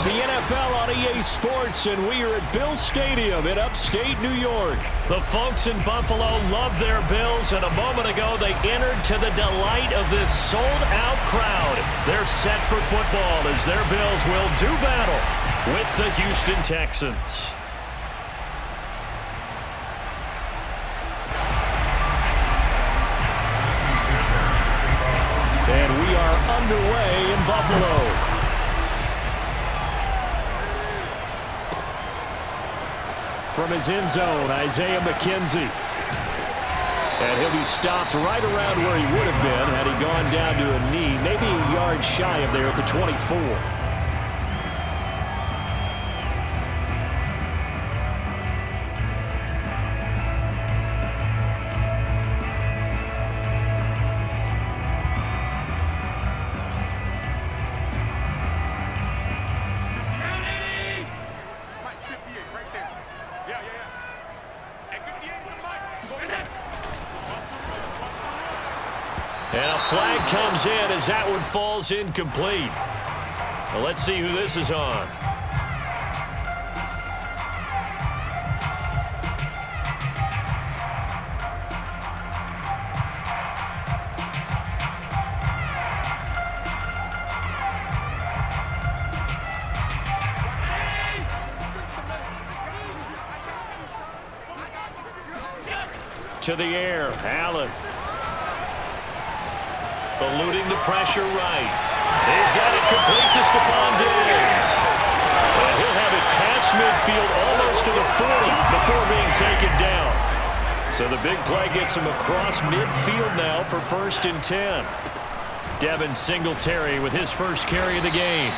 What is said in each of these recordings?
It's the NFL on EA Sports, and we are at Bill Stadium in upstate New York. The folks in Buffalo love their Bills, and a moment ago they entered to the delight of this sold-out crowd. They're set for football as their Bills will do battle with the Houston Texans. And we are underway in Buffalo. From his end zone, Isaiah McKenzie. And he'll be stopped right around where he would have been had he gone down to a knee, maybe a yard shy of there at the 24. And a flag comes in as that one falls incomplete. Well, let's see who this is on. To the air, Allen. Eluding the pressure right. He's got it complete to Stephon Diggs. And he'll have it past midfield almost to the 40 before being taken down. So the big play gets him across midfield now for 1st and 10. Devin Singletary with his first carry of the game.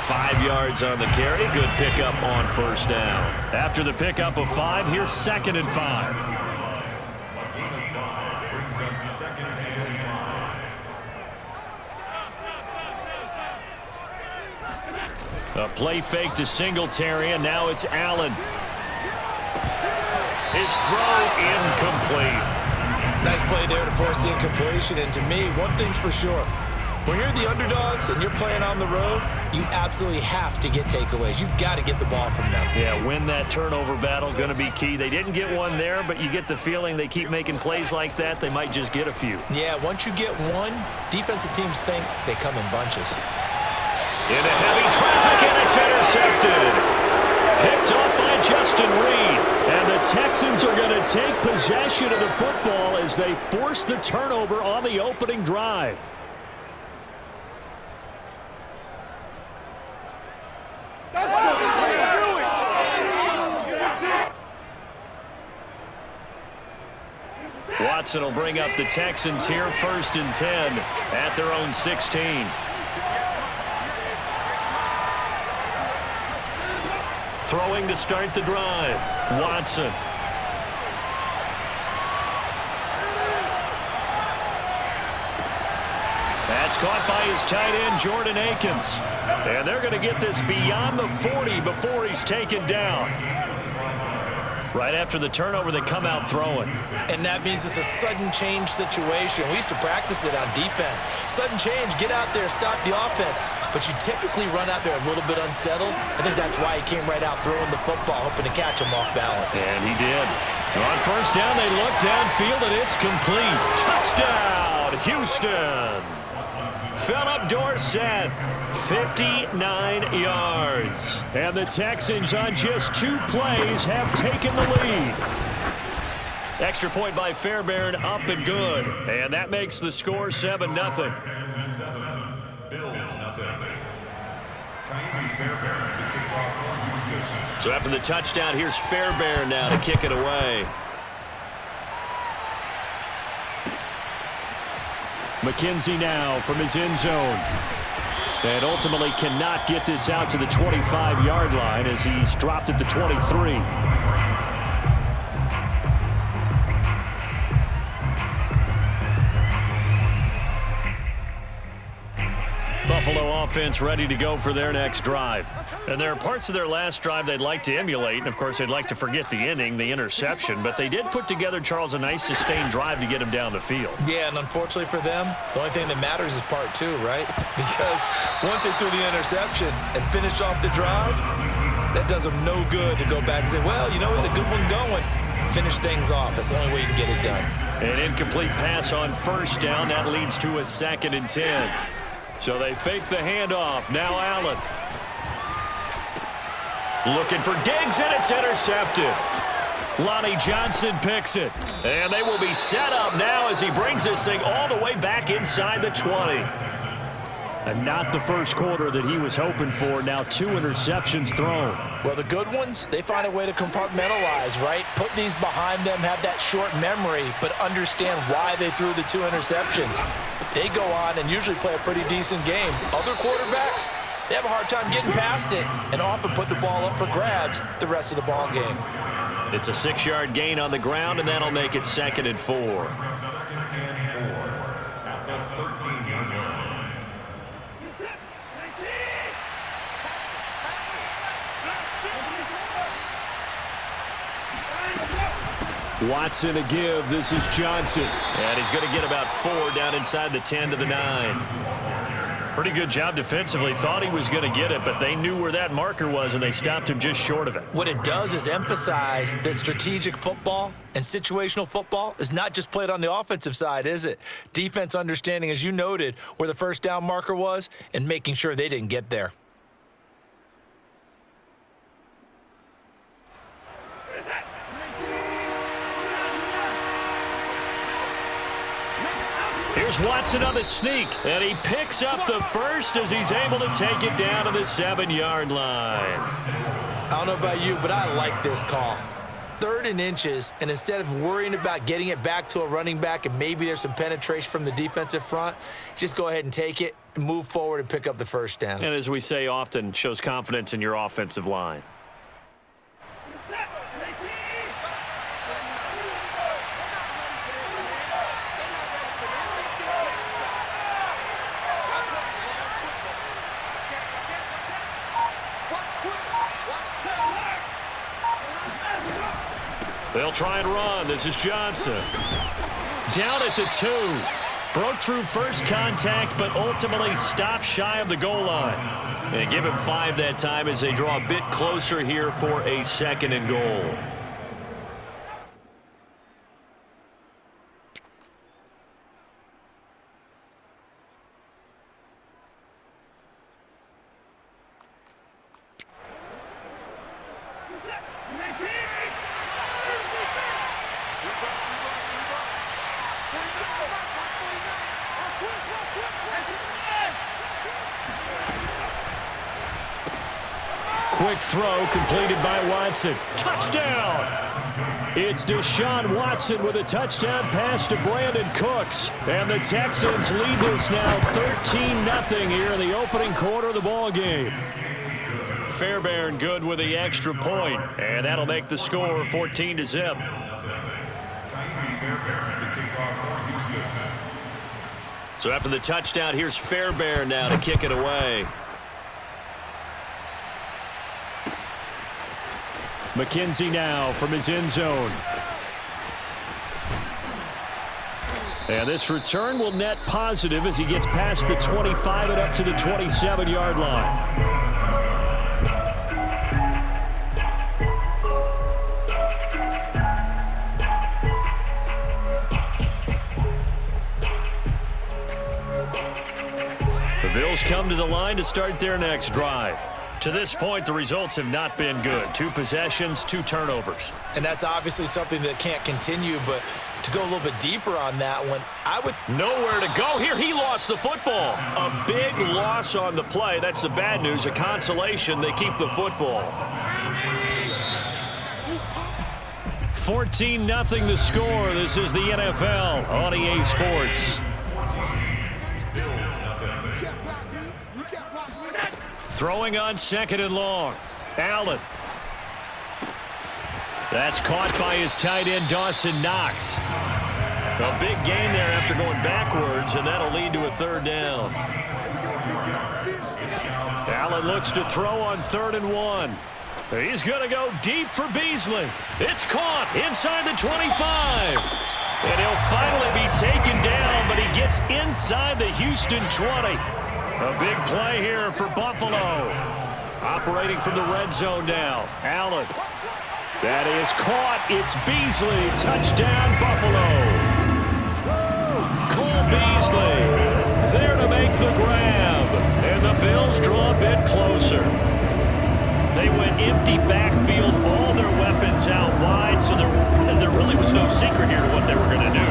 5 yards on the carry. Good pickup on 1st down. After the pickup of 5, here's 2nd and 5. A play fake to Singletary, and now it's Allen. His throw incomplete. Nice play there to force the incompletion, and to me, one thing's for sure. When you're the underdogs and you're playing on the road, you absolutely have to get takeaways. You've got to get the ball from them. Yeah, win that turnover battle, going to be key. They didn't get one there, but you get the feeling they keep making plays like that, they might just get a few. Yeah, once you get one, defensive teams think they come in bunches. Into heavy traffic, and it's intercepted. Picked off by Justin Reed. And the Texans are going to take possession of the football as they force the turnover on the opening drive. Watson will bring up the Texans here, 1st and 10 at their own 16. Throwing to start the drive. Watson. That's caught by his tight end, Jordan Akins. And they're going to get this beyond the 40 before he's taken down. Right after the turnover, they come out throwing. And that means it's a sudden change situation. We used to practice it on defense. Sudden change, get out there, stop the offense. But you typically run out there a little bit unsettled. I think that's why he came right out throwing the football, hoping to catch him off balance. And he did. On 1st down, they look downfield, and it's complete. Touchdown, Houston. Philip Dorsett, 59 yards. And the Texans on just 2 plays have taken the lead. Extra point by Fairbairn, up and good. And that makes the score 7-0. So after the touchdown, here's Fairbairn now to kick it away. McKenzie now from his end zone. And ultimately cannot get this out to the 25-yard line as he's dropped at the 23. Buffalo offense ready to go for their next drive. And there are parts of their last drive they'd like to emulate. And, of course, they'd like to forget the inning, the interception. But they did put together, Charles, a nice sustained drive to get him down the field. Yeah, and unfortunately for them, the only thing that matters is part two, right? Because once they threw the interception and finished off the drive, that does them no good to go back and say, well, you know, we had a good one going. Finish things off. That's the only way you can get it done. An incomplete pass on first down. That leads to a 2nd and 10. So they fake the handoff. Now Allen. Looking for Diggs, and it's intercepted. Lonnie Johnson picks it. And they will be set up now as he brings this thing all the way back inside the 20. And not the first quarter that he was hoping for. Now 2 interceptions thrown. Well, the good ones, they find a way to compartmentalize, right? Put these behind them, have that short memory, but understand why they threw the 2 interceptions. They go on and usually play a pretty decent game. Other quarterbacks, they have a hard time getting past it and often put the ball up for grabs the rest of the ball game. It's a 6-yard gain on the ground, and that'll make it 2nd and 4. Watson to give. This is Johnson. And he's going to get about 4 down inside the 10 to the 9. Pretty good job defensively. Thought he was going to get it, but they knew where that marker was, and they stopped him just short of it. What it does is emphasize that strategic football and situational football is not just played on the offensive side, is it? Defense understanding, as you noted, where the first down marker was and making sure they didn't get there. Here's Watson on the sneak, and he picks up the first as he's able to take it down to the 7-yard line. I don't know about you, but I like this call. 3rd and inches, and instead of worrying about getting it back to a running back and maybe there's some penetration from the defensive front, just go ahead and take it, move forward, and pick up the first down. And as we say often, shows confidence in your offensive line. They'll try and run. This is Johnson. Down at the 2. Broke through first contact, but ultimately stopped shy of the goal line. And give him 5 that time as they draw a bit closer here for a 2nd and goal. Quick throw completed by Watson. Touchdown! It's Deshaun Watson with a touchdown pass to Brandon Cooks. And the Texans lead this now 13-0 here in the opening quarter of the ball game. Fairbairn good with the extra point, and that'll make the score 14-0. So after the touchdown, here's Fairbairn now to kick it away. McKenzie now from his end zone. And this return will net positive as he gets past the 25 and up to the 27-yard line. The Bills come to the line to start their next drive. To this point, the results have not been good. 2 possessions, 2 turnovers. And that's obviously something that can't continue, but to go a little bit deeper on that one, I would... Nowhere to go here. He lost the football. A big loss on the play. That's the bad news. A consolation. They keep the football. 14-0 the score. This is the NFL on EA Sports. Throwing on 2nd and long. Allen. That's caught by his tight end, Dawson Knox. A big gain there after going backwards, and that'll lead to a 3rd down. Allen looks to throw on 3rd and 1. He's going to go deep for Beasley. It's caught inside the 25. And he'll finally be taken down, but he gets inside the Houston 20. A big play here for Buffalo. Operating from the red zone now. Allen. That is caught. It's Beasley. Touchdown, Buffalo. Cole Beasley there to make the grab. And the Bills draw a bit closer. They went empty backfield, all their weapons out wide, so there really was no secret here to what they were going to do.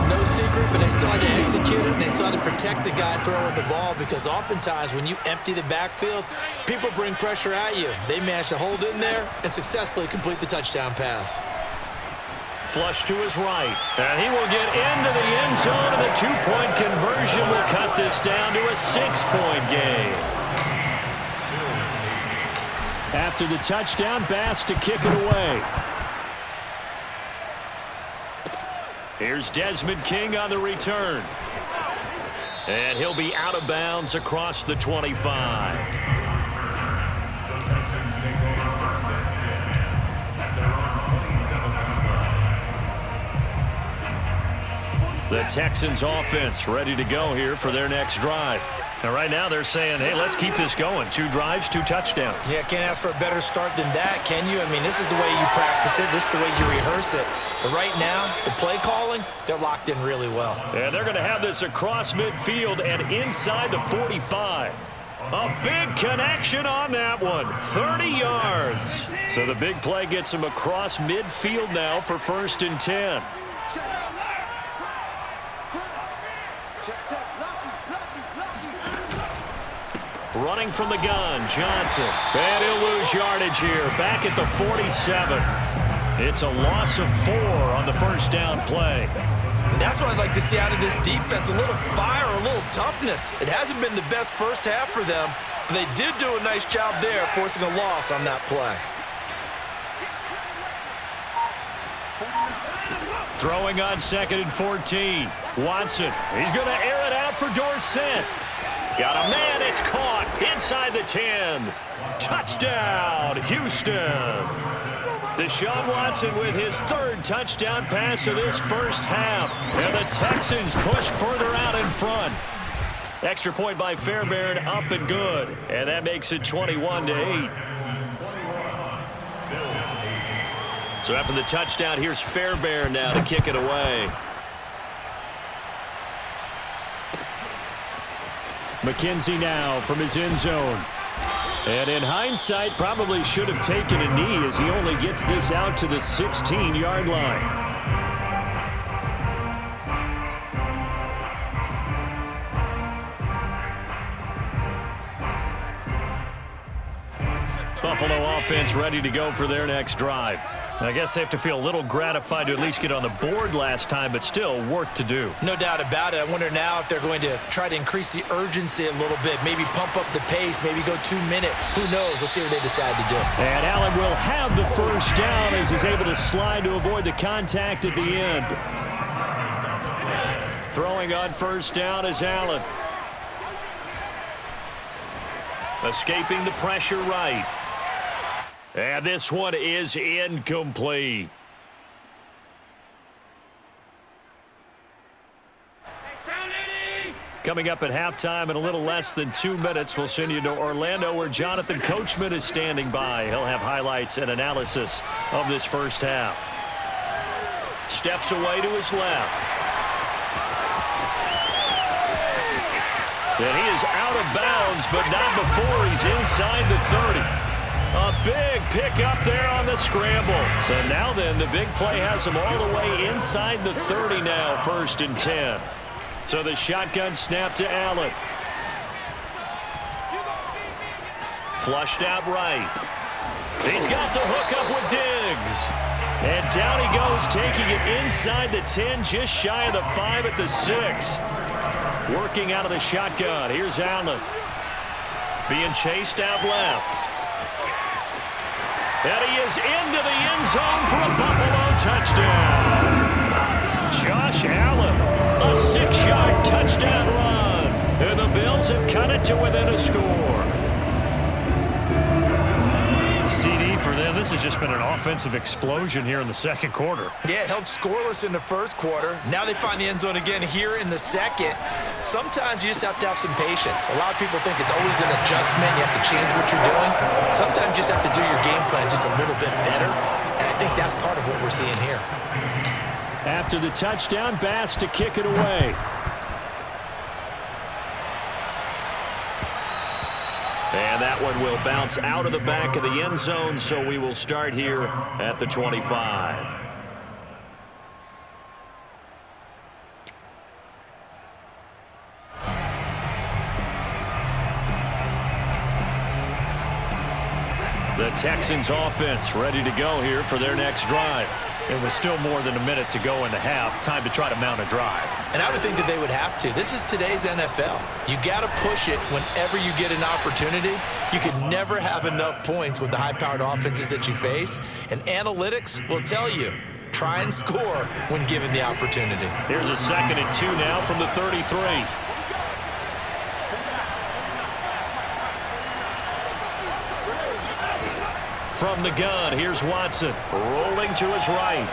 No secret, but they still had to execute it, and they still had to protect the guy throwing the ball, because oftentimes when you empty the backfield, people bring pressure at you. They managed to hold in there and successfully complete the touchdown pass. Flush to his right, and he will get into the end zone, and the two-point conversion will cut this down to a 6-point game. After the touchdown, Bass to kick it away. Here's Desmond King on the return. And he'll be out of bounds across the 25. The Texans offense ready to go here for their next drive. Now, right now, they're saying, hey, let's keep this going. 2 drives, 2 touchdowns. Yeah, can't ask for a better start than that, can you? I mean, this is the way you practice it. This is the way you rehearse it. But right now, the play calling, they're locked in really well. And they're going to have this across midfield and inside the 45. A big connection on that one. 30 yards. So the big play gets him across midfield now for 1st and 10. Running from the gun, Johnson. And he'll lose yardage here, back at the 47. It's a loss of 4 on the first down play. And that's what I'd like to see out of this defense, a little fire, a little toughness. It hasn't been the best first half for them, but they did do a nice job there, forcing a loss on that play. Throwing on 2nd and 14. Watson, he's going to air it out for Dorsett. Got a man, it's caught inside the 10. Touchdown, Houston. Deshaun Watson with his 3rd touchdown pass of this first half. And the Texans push further out in front. Extra point by Fairbairn, up and good. And that makes it 21-8. So after the touchdown, here's Fairbairn now to kick it away. McKenzie now from his end zone. And in hindsight, probably should have taken a knee as he only gets this out to the 16-yard line. Buffalo offense ready to go for their next drive. I guess they have to feel a little gratified to at least get on the board last time, but still work to do. No doubt about it. I wonder now if they're going to try to increase the urgency a little bit, maybe pump up the pace, maybe go 2-minute. Who knows? Let's see what they decide to do. And Allen will have the first down as he's able to slide to avoid the contact at the end. Throwing on 1st down is Allen. Escaping the pressure right. And this one is incomplete. Coming up at halftime in a little less than 2 minutes, we'll send you to Orlando where Jonathan Coachman is standing by. He'll have highlights and analysis of this first half. Steps away to his left. And he is out of bounds, but not before he's inside the 30. A big pick up there on the scramble. So now then, the big play has him all the way inside the 30 now, 1st and 10. So the shotgun snap to Allen. Flushed out right. He's got the hook up with Diggs. And down he goes, taking it inside the 10, just shy of the 5 at the 6. Working out of the shotgun. Here's Allen. Being chased out left. And he is into the end zone for a Buffalo touchdown. Josh Allen, a 6-yard touchdown run. And the Bills have cut it to within a score. then this has just been an offensive explosion here in the second quarter. Yeah, held scoreless in the first quarter. Now they find the end zone again here in the second. Sometimes you just have to have some patience. A lot of people think it's always an adjustment. You have to change what you're doing. Sometimes you just have to do your game plan just a little bit better. And I think that's part of what we're seeing here. After the touchdown, Bass to kick it away. And that one will bounce out of the back of the end zone, so we will start here at the 25. The Texans offense ready to go here for their next drive. It was still more than a minute to go in the half. Time to try to mount a drive. And I would think that they would have to. This is today's NFL. You got to push it whenever you get an opportunity. You can never have enough points with the high-powered offenses that you face. And analytics will tell you, try and score when given the opportunity. Here's a 2nd and 2 now from the 33. From the gun, here's Watson, rolling to his right.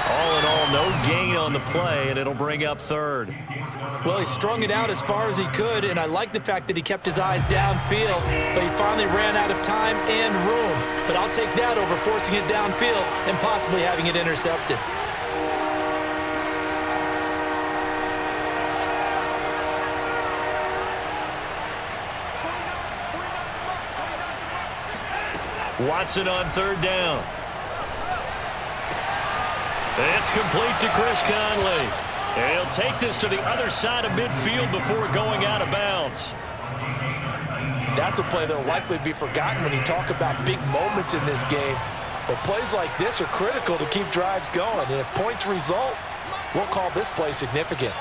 All in all, no gain on the play, and it'll bring up 3rd. Well, he strung it out as far as he could, and I like the fact that he kept his eyes downfield, but he finally ran out of time and room. But I'll take that over forcing it downfield and possibly having it intercepted. Watson on 3rd down. It's complete to Chris Conley. And he'll take this to the other side of midfield before going out of bounds. That's a play that will likely be forgotten when you talk about big moments in this game. But plays like this are critical to keep drives going. And if points result, we'll call this play significant.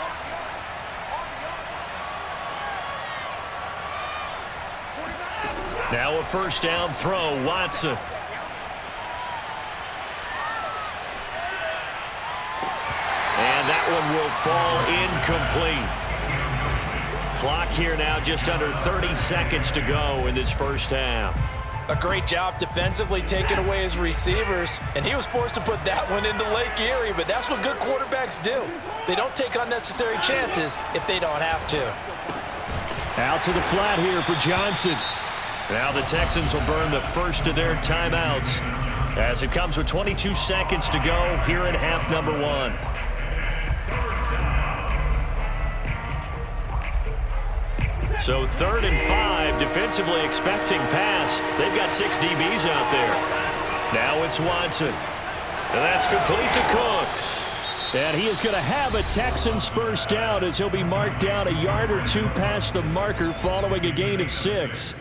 Now a 1st down throw, Watson. And that one will fall incomplete. Clock here now just under 30 seconds to go in this first half. A great job defensively taking away his receivers, and he was forced to put that one into Lake Erie, but that's what good quarterbacks do. They don't take unnecessary chances if they don't have to. Out to the flat here for Johnson. Now the Texans will burn the first of their timeouts as it comes with 22 seconds to go here in half number 1. So 3rd and 5, defensively expecting pass. They've got 6 DBs out there. Now it's Watson. And that's complete to Cooks. And he is going to have a Texans first down as he'll be marked down a yard or 2 past the marker following a gain of 6.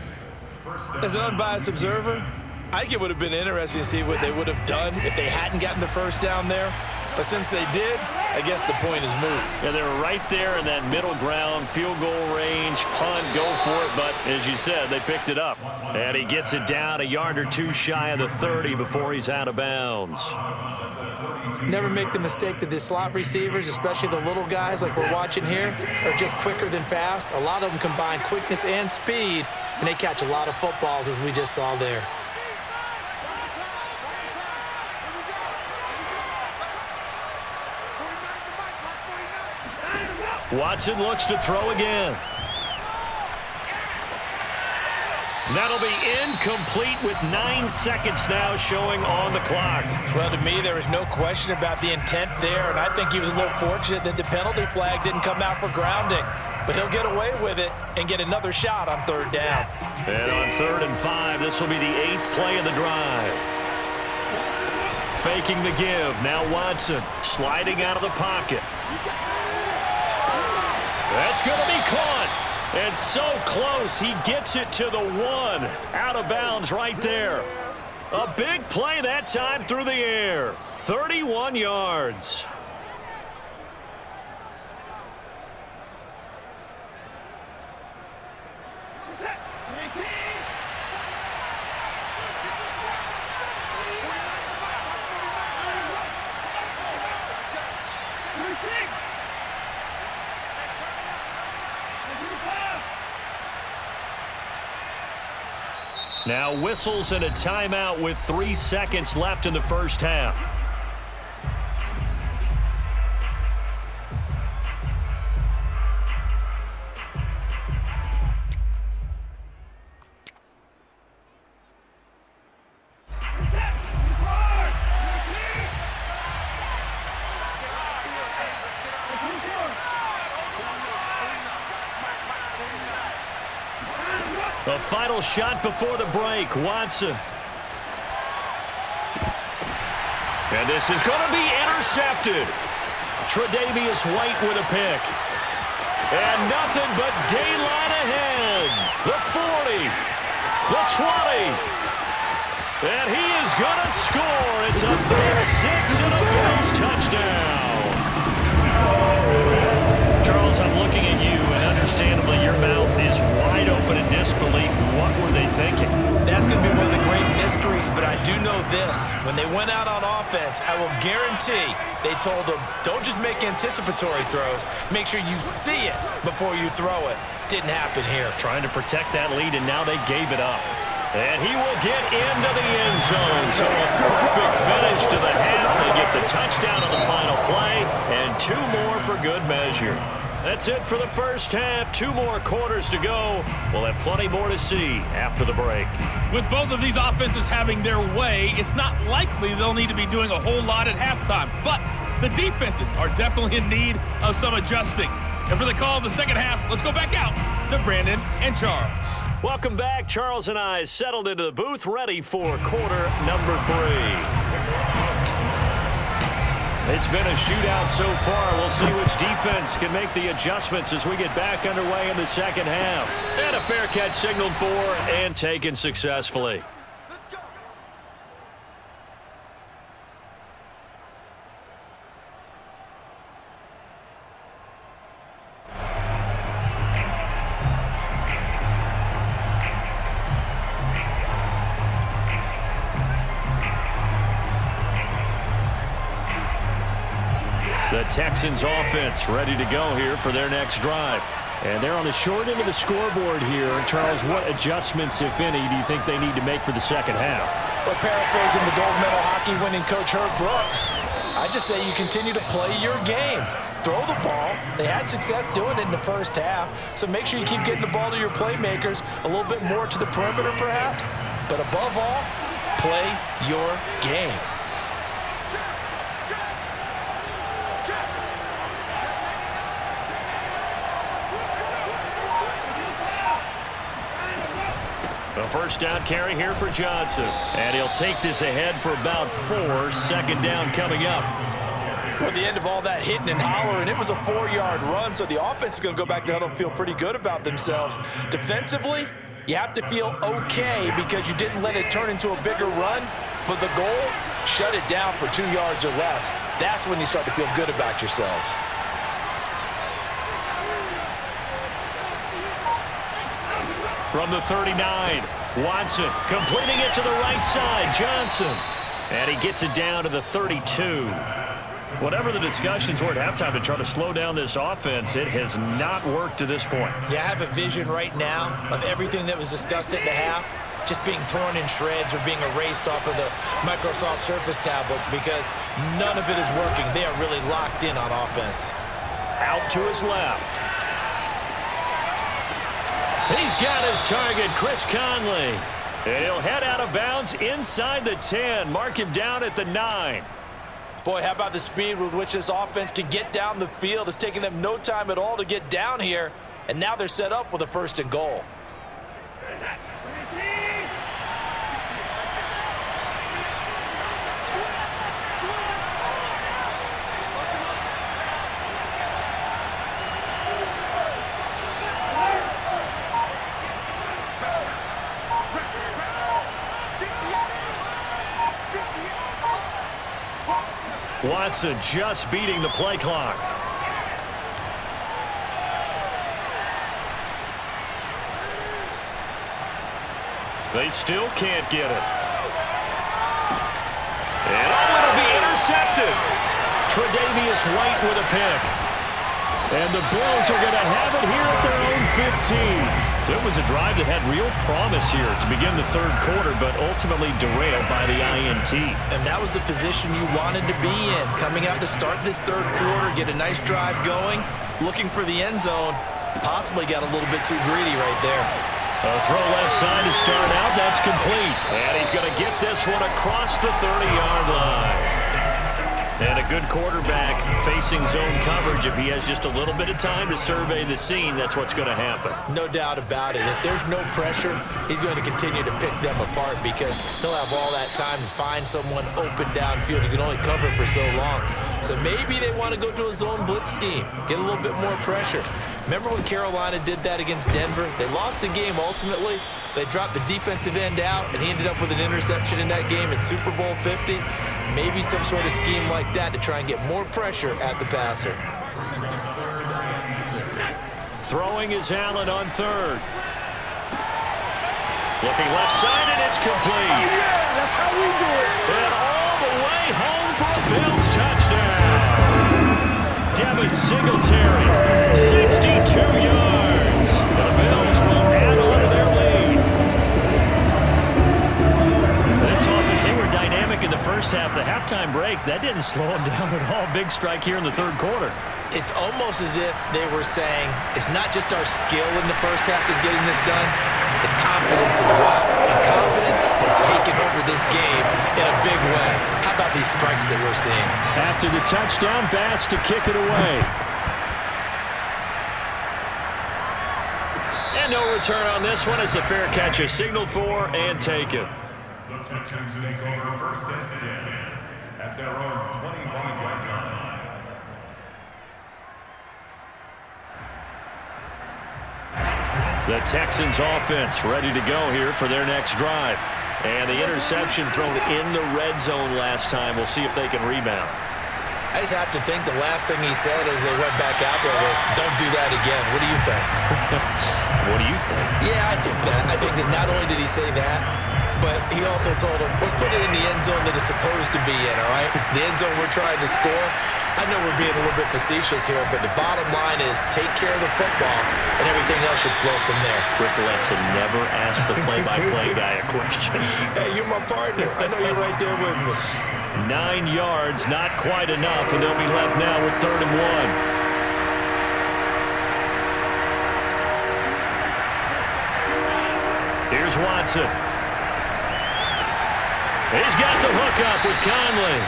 As an unbiased observer, I think it would have been interesting to see what they would have done if they hadn't gotten the first down there. But since they did, I guess the point is moot. Yeah, they were right there in that middle ground, field goal range, punt, go for it. But as you said, they picked it up. And he gets it down a yard or 2 shy of the 30 before he's out of bounds. Never make the mistake that the slot receivers, especially the little guys like we're watching here, are just quicker than fast. A lot of them combine quickness and speed, and they catch a lot of footballs, as we just saw there. Watson looks to throw again. That'll be incomplete with 9 seconds now showing on the clock. Well, to me, there was no question about the intent there, and I think he was a little fortunate that the penalty flag didn't come out for grounding. But he'll get away with it and get another shot on 3rd down. And on 3rd and 5, this will be the 8th play of the drive. Faking the give. Now Watson sliding out of the pocket. That's going to be caught. And so close, he gets it to the 1. Out of bounds right there. A big play that time through the air. 31 yards. Now whistles and a timeout with 3 seconds left in the first half. The final shot before the break, Watson. And this is going to be intercepted. Tre'Davious White with a pick. And nothing but daylight ahead. The 40, the 20. And he is going to score. It's a pick six and a Bills touchdown. Charles, I'm looking at you, and understandably your mouth is wide open in disbelief. What were they thinking? That's going to be one of the great mysteries, but I do know this. When they went out on offense, I will guarantee they told them, don't just make anticipatory throws. Make sure you see it before you throw it. Didn't happen here. Trying to protect that lead, and now they gave it up. And he will get into the end zone. So a perfect finish to the half. They get the touchdown on the final play, and 2 more for good measure. That's it for the first half. 2 more quarters to go. We'll have plenty more to see after the break. With both of these offenses having their way, it's not likely they'll need to be doing a whole lot at halftime. But the defenses are definitely in need of some adjusting. And for the call of the second half, let's go back out to Brandon and Charles. Welcome back. Charles and I settled into the booth, ready for quarter number 3. It's been a shootout so far. We'll see which defense can make the adjustments as we get back underway in the second half. And a fair catch signaled for and taken successfully. The Texans offense ready to go here for their next drive. And they're on the short end of the scoreboard here. Charles, what adjustments, if any, do you think they need to make for the second half? Well, paraphrasing the gold medal hockey winning coach Herb Brooks, I just say you continue to play your game. Throw the ball. They had success doing it in the first half, so make sure you keep getting the ball to your playmakers, a little bit more to the perimeter perhaps, but above all, play your game. A first down carry here for Johnson. And he'll take this ahead for about 4. Second down coming up. Well, at the end of all that hitting and hollering, it was a 4-yard run, so the offense is going to go back there and feel pretty good about themselves. Defensively, you have to feel okay because you didn't let it turn into a bigger run, but the goal, shut it down for 2 yards or less. That's when you start to feel good about yourselves. From the 39, Watson completing it to the right side. Johnson. And he gets it down to the 32. Whatever the discussions were at halftime to try to slow down this offense, it has not worked to this point. Yeah, I have a vision right now of everything that was discussed at the half just being torn in shreds or being erased off of the Microsoft Surface tablets because none of it is working. They are really locked in on offense. Out to his left. He's got his target, Chris Conley. And he'll head out of bounds inside the 10. Mark him down at the 9. Boy, how about the speed with which this offense can get down the field? It's taking them no time at all to get down here. And now they're set up with a 1st and goal. Watson just beating the play clock. They still can't get it. And it'll be intercepted. Tre'Davious White with a pick. And the Bills are going to have it here at their own 15. So it was a drive that had real promise here to begin the third quarter, but ultimately derailed by the INT. And that was the position you wanted to be in. Coming out to start this third quarter, get a nice drive going, looking for the end zone. Possibly got a little bit too greedy right there. A throw left side to start out. That's complete. And he's going to get this one across the 30-yard line. And a good quarterback facing zone coverage. If he has just a little bit of time to survey the scene, that's what's going to happen. No doubt about it. If there's no pressure, he's going to continue to pick them apart because he'll have all that time to find someone open downfield. He can only cover for so long. So maybe they want to go to a zone blitz scheme, get a little bit more pressure. Remember when Carolina did that against Denver? They lost the game ultimately. They dropped the defensive end out, and he ended up with an interception in that game in Super Bowl 50. Maybe some sort of scheme like that to try and get more pressure at the passer. Throwing is Allen on third. Looking left side, and it's complete. Oh, yeah, that's how we do it. And all the way home for a Bills touchdown. Devin Singletary, 62 yards. The Bills will add on to their lead. This offense, they were dynamic in the first half. The halftime break, that didn't slow them down at all. Big strike here in the third quarter. It's almost as if they were saying, it's not just our skill in the first half is getting this done, it's confidence as well. And confidence has taken over this game in a big way. How about these strikes that we're seeing? After the touchdown, Bass to kick it away. And no return on this one as the fair catch is signaled for and taken. The Texans take over first and 10 at their own 25-yard line. The Texans offense ready to go here for their next drive. And the interception thrown in the red zone last time. We'll see if they can rebound. I just have to think the last thing he said as they went back out there was, don't do that again. What do you think? What do you think? Yeah, I think that. I think that not only did he say that, but he also told him, let's put it in the end zone that it's supposed to be in, all right? The end zone we're trying to score. I know we're being a little bit facetious here, but the bottom line is take care of the football, and everything else should flow from there. Quick lesson, never ask the play-by-play guy a question. Hey, you're my partner. I know you're right there with me. 9 yards, not quite enough, and they'll be left now with 3rd and 1. Here's Watson. He's got the hook up with Conley.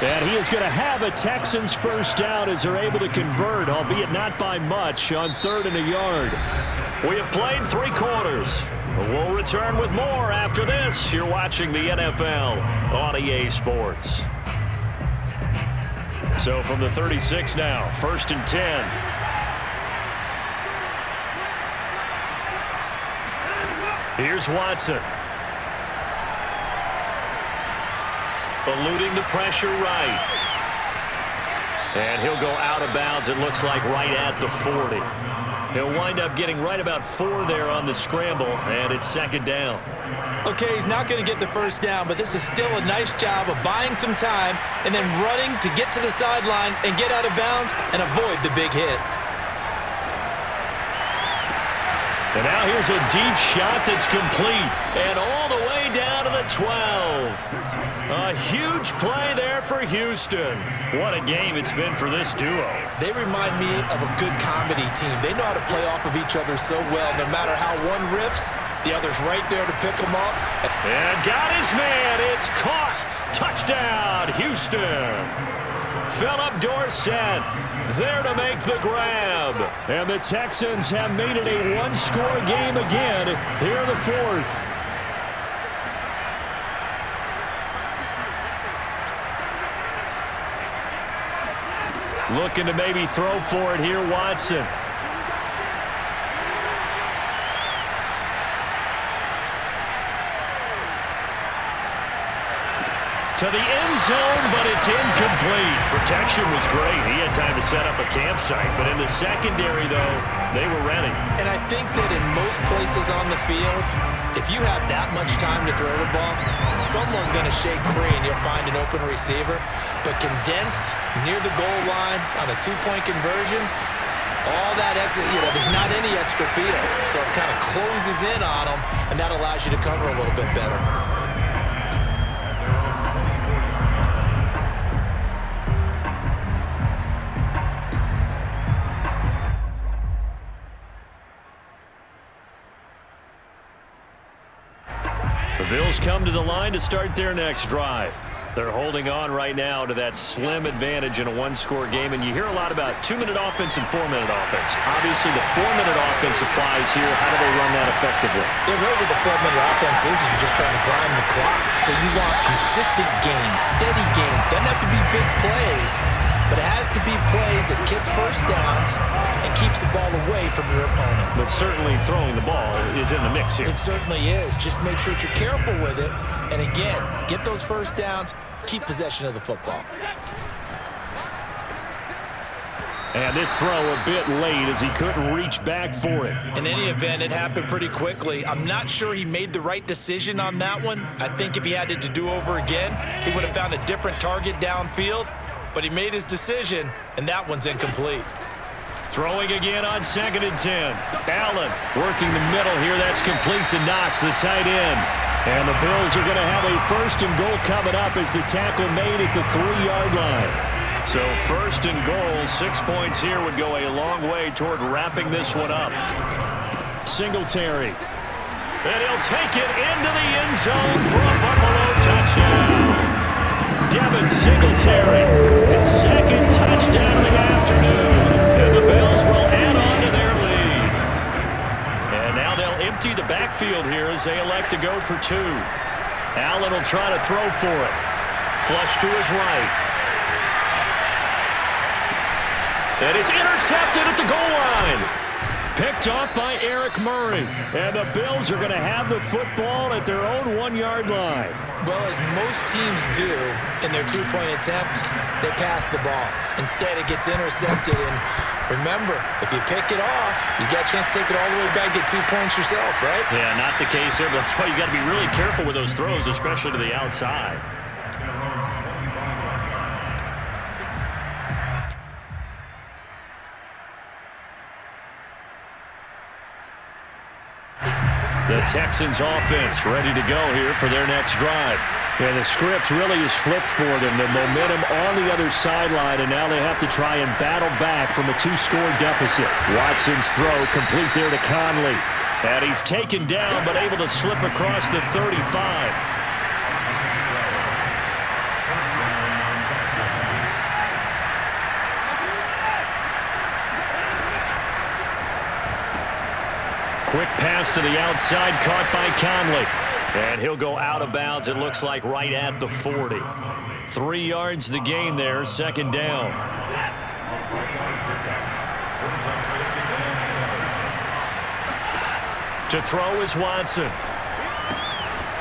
And he is going to have a Texans first down as they're able to convert, albeit not by much, on 3rd and a yard. We have played 3 quarters. We'll return with more after this. You're watching the NFL on EA Sports. So from the 36 now, 1st and 10. Here's Watson. Eluding the pressure right. And he'll go out of bounds, it looks like, right at the 40. He'll wind up getting right about 4 there on the scramble, and it's 2nd down. Okay, he's not going to get the first down, but this is still a nice job of buying some time and then running to get to the sideline and get out of bounds and avoid the big hit. And now here's a deep shot that's complete and all the way down to the 12. A huge play there for Houston. What a game it's been for this duo. They remind me of a good comedy team. They know how to play off of each other so well. No matter how one riffs, the other's right there to pick them up. And got his man. It's caught. Touchdown, Houston. Philip Dorsett there to make the grab. And the Texans have made it a one-score game again here in the 4th. Looking to maybe throw for it here, Watson. To the end zone, but it's incomplete. Protection was great. He had time to set up a campsite, but in the secondary, though, they were ready. And I think that in most places on the field, if you have that much time to throw the ball, someone's going to shake free and you'll find an open receiver. But condensed near the goal line on a 2-point conversion, All that exit, there's not any extra field, so it kind of closes in on them, and that allows you to cover a little bit better. The Bills come to the line to start their next drive. They're holding on right now to that slim advantage in a one-score game, and you hear a lot about 2-minute offense and 4-minute offense. Obviously, the 4-minute offense applies here. How do they run that effectively? Yeah, really what the 4-minute offense is you're just trying to grind the clock. So you want consistent gains, steady gains. Doesn't have to be big plays, but it has to be plays that gets first downs and keeps the ball away from your opponent. But certainly throwing the ball is in the mix here. It certainly is. Just make sure that you're careful with it. And again, get those first downs, keep possession of the football. And this throw a bit late as he couldn't reach back for it. In any event, it happened pretty quickly. I'm not sure he made the right decision on that one. I think if he had it to do over again, he would have found a different target downfield. But he made his decision, and that one's incomplete. Throwing again on 2nd and 10. Allen working the middle here. That's complete to Knox, the tight end. And the Bills are going to have a 1st and goal coming up as the tackle made at the 3-yard line. So 1st and goal, 6 points here would go a long way toward wrapping this one up. Singletary. And he'll take it into the end zone for a Buffalo touchdown. Devin Singletary, his 2nd touchdown of the afternoon. And the Bills will add on to their lead. And now they'll empty the backfield here as they elect to go for 2. Allen will try to throw for it. Flush to his right. And it's intercepted at the goal line. Picked off by Eric Murray. And the Bills are going to have the football at their own 1-yard line. Well, as most teams do in their 2-point attempt, they pass the ball. Instead, it gets intercepted. And remember, if you pick it off, you got a chance to take it all the way back, get 2 points yourself, right? Yeah, not the case there. That's why you got to be really careful with those throws, especially to the outside. The Texans offense ready to go here for their next drive. And the script really is flipped for them. The momentum on the other sideline, and now they have to try and battle back from a 2-score deficit. Watson's throw complete there to Conley. And he's taken down but able to slip across the 35. Quick pass to the outside, caught by Conley. And he'll go out of bounds, it looks like, right at the 40. 3 yards the gain there, 2nd down. To throw is Watson.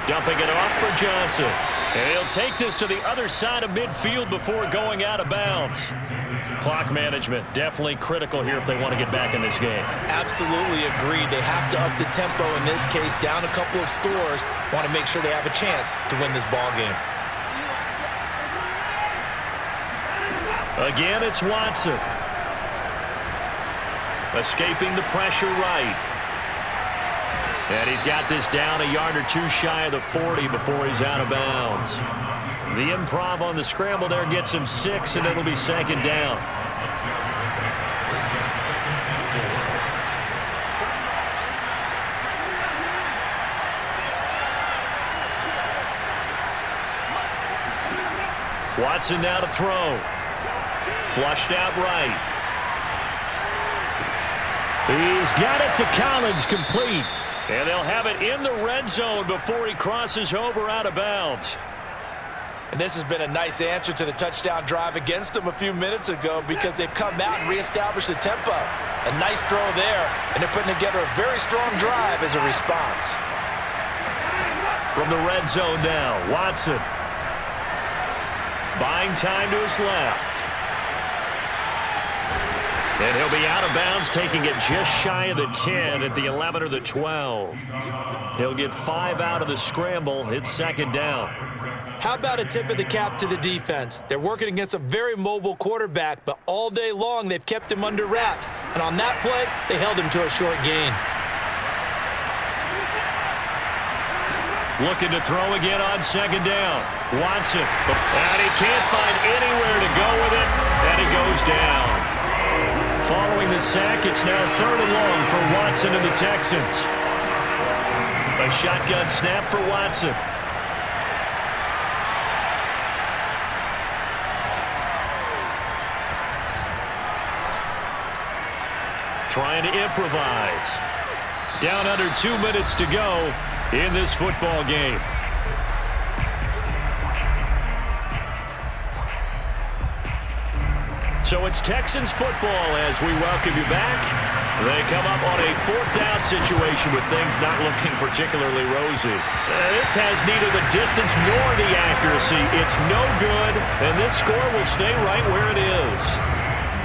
Dumping it off for Johnson. And he'll take this to the other side of midfield before going out of bounds. Clock management definitely critical here if they want to get back in this game. Absolutely agreed. They have to up the tempo in this case, down a couple of scores. Want to make sure they have a chance to win this ball game. Again, it's Watson. Escaping the pressure right. And he's got this down a yard or 2 shy of the 40 before he's out of bounds. The improv on the scramble there gets him 6, and it'll be 2nd down. Watson now to throw. Flushed out right. He's got it to Collins, complete. And they'll have it in the red zone before he crosses over out of bounds. And this has been a nice answer to the touchdown drive against them a few minutes ago because they've come out and reestablished the tempo. A nice throw there, and they're putting together a very strong drive as a response. From the red zone now, Watson. Buying time to his left. And he'll be out of bounds, taking it just shy of the 10 at the 11 or the 12. He'll get 5 out of the scramble. It's second down. How about a tip of the cap to the defense? They're working against a very mobile quarterback, but all day long they've kept him under wraps. And on that play, they held him to a short gain. Looking to throw again on second down. Watson. And he can't find anywhere to go with it, and he goes down. Following the sack, it's now 3rd and long for Watson and the Texans. A shotgun snap for Watson. Trying to improvise. Down under 2 minutes to go in this football game. So it's Texans football as we welcome you back. They come up on a 4th down situation with things not looking particularly rosy. This has neither the distance nor the accuracy. It's no good, and this score will stay right where it is.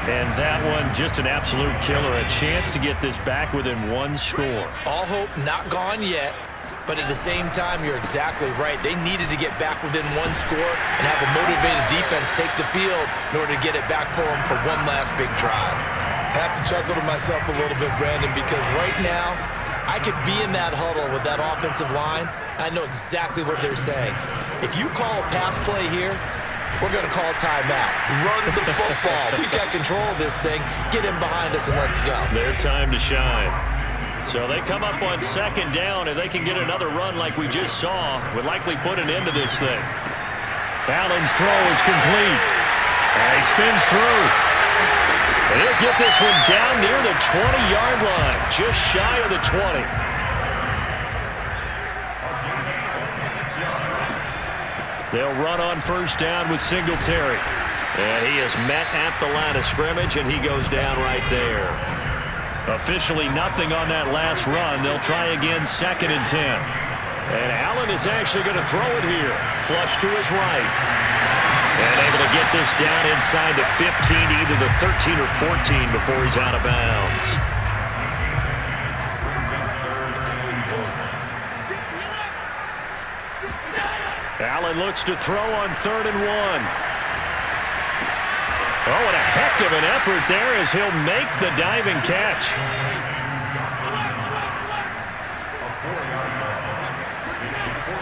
And that one, just an absolute killer. A chance to get this back within 1 score. All hope not gone yet, but at the same time, you're exactly right. They needed to get back within 1 score and have a motivated defense take the field in order to get it back for them for one last big drive. I have to chuckle to myself a little bit, Brandon, because right now, I could be in that huddle with that offensive line. I know exactly what they're saying. If you call a pass play here, we're going to call timeout. Run the football. We've got control of this thing. Get in behind us and let's go. Their time to shine. So they come up on second down, and they can get another run like we just saw. Would likely put an end to this thing. Allen's throw is complete. And he spins through. And he'll get this one down near the 20-yard line, just shy of the 20. They'll run on first down with Singletary. And he is met at the line of scrimmage, and he goes down right there. Officially nothing on that last run. They'll try again, 2nd and 10. And Allen is actually going to throw it here. Flush to his right. And able to get this down inside the 15, either the 13 or 14 before he's out of bounds. Allen looks to throw on 3rd and 1. Oh, and a heck of an effort there as he'll make the diving catch.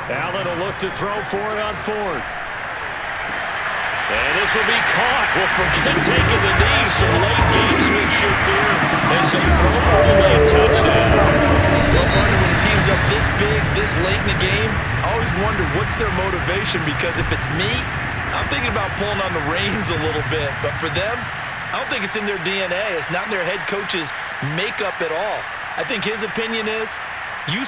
Allen will look to throw for it on 4th. And this will be caught. Well, forget taking the knee. Some late gamesmanship here as he throws for a late touchdown. Well, partner, when the team's up this big, this late in the game, I always wonder what's their motivation, because if it's me, I'm thinking about pulling on the reins a little bit. But for them, I don't think it's in their DNA. It's not in their head coach's makeup at all. I think his opinion is, you